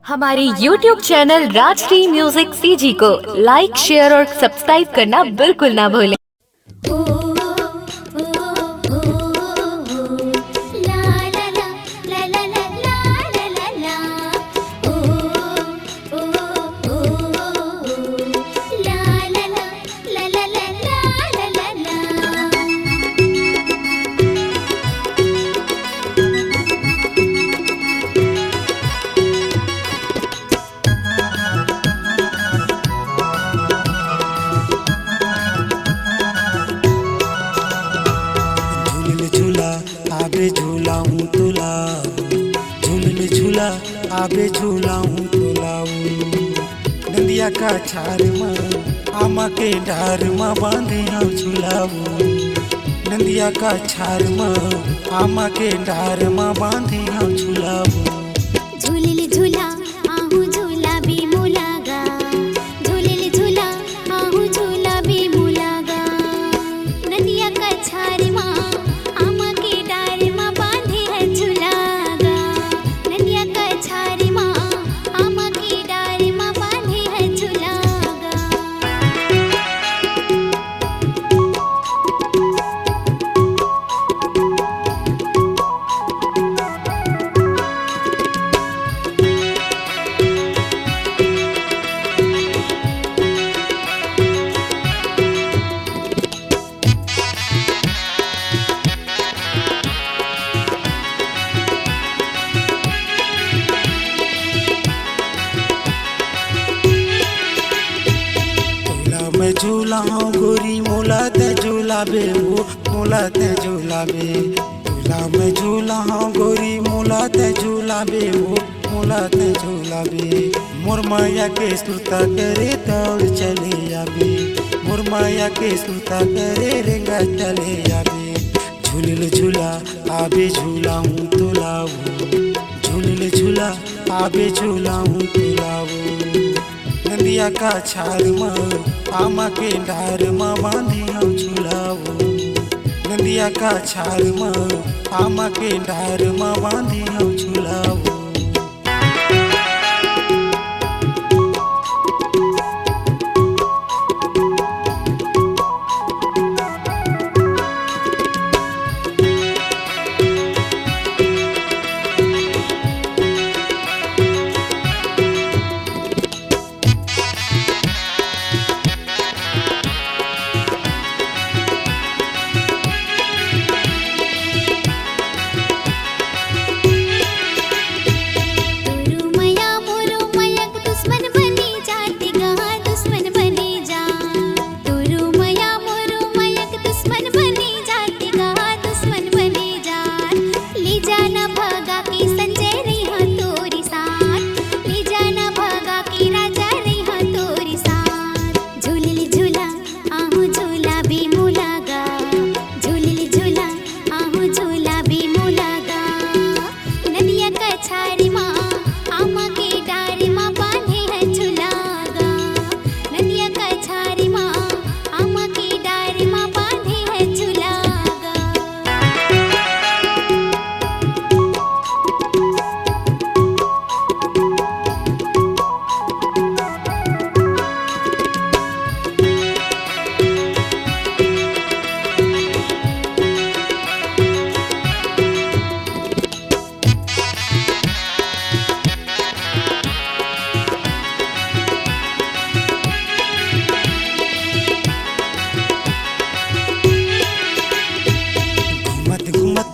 हमारे YouTube channel Rajshri music CG को like, share और सब्सक्राइब करना बिल्कुल ना भूलें। आबे झूलाऊं तुला, झूलने झूला आबे झूलाऊं तुलाऊं। नंदिया का छार माँ आमा के डार माँ बांधे हम झूलाऊं। नंदिया का छार माँ आमा के डार माँ बांधे हम झूलाऊं। झूलिल झूला आहू झूला भी मुलागा, झूलिल झूला आहू झूला भी मुलागा। नंदिया का छार माँ आमा के डार माँ बांधे है झूलागा। नंदिया का छार माँ आमा के डार माँ बांधे है झूलागा। मैं झूला हूँ गोरी मोला ते झूला बे वो मोला ते झूला बे। झूला मैं झूला हूँ गोरी मोला ते झूला बे वो मोला ते झूला बे। मोर माया के सुता करे दौड़ चले आबे, मोर माया के सुता करे रेंगा चले आबे। झूलिल झूला आबे झूलाऊं तुलाऊं, झूलिल झूला आबे झूलाऊं तुलाऊं। नंदिया का छार माँ आमा के डार माँ बांधे हम झूलाऊं। नंदिया का छार माँ आमा के डार माँ बांधे हम झूलाऊं।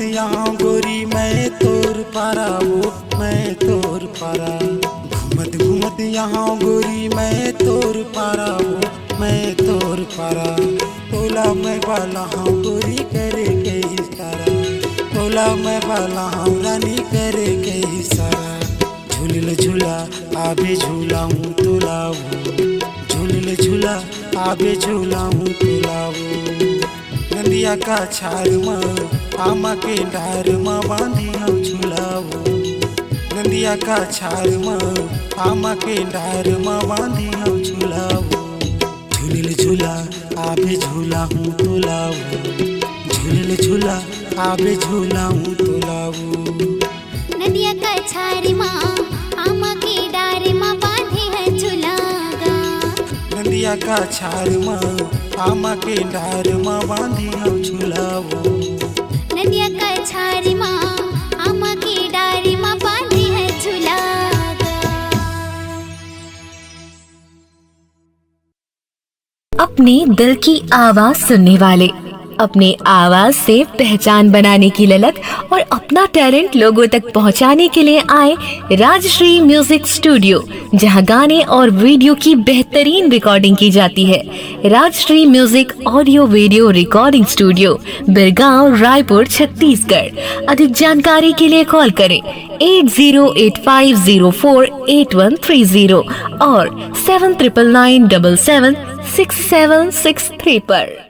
यहाँ गोरी मैं तोर पारा वो मैं तोर पारा। घूमत घूमत यहाँ गोरी मैं तोर पारा वो मैं तोर पारा। तोला मैं बाला हाँ गोरी करे के इशारा, तोला मैं बाला हाँ रानी करे के इशारा। झूलिल झूला आबे झूलाऊं तुलाऊं, झूलिल झूला आबे झूलाऊं तुलाऊं। नंदिया का छार माँ आमा के डार माँ बांधे हम झूलाऊं। नंदिया का छार माँ आमा के डार माँ बांधे हम झूलाऊं। झूलिल झूला आबे झूलाऊं तुलाऊं, झूलिल झूला आबे झूलाऊं तुलाऊं। नंदिया का छार माँ आमा के डार नदिया का छार माँ आमा के डार माँ बांधी हम झुलावो। नदिया का छारी माँ आमा की डारी माँ बांधी है झुलागा। अपने दिल की आवाज सुनने वाले, अपने आवाज से पहचान बनाने की ललक और अपना टैलेंट लोगों तक पहुंचाने के लिए आए राजश्री म्यूजिक स्टूडियो, जहां गाने और वीडियो की बेहतरीन रिकॉर्डिंग की जाती है। Rajshri music audio video recording studio, Birgaon, Raipur, Chhattisgarh. अधिक जानकारी के लिए कॉल करें 8085048130 और 7999776763 पर।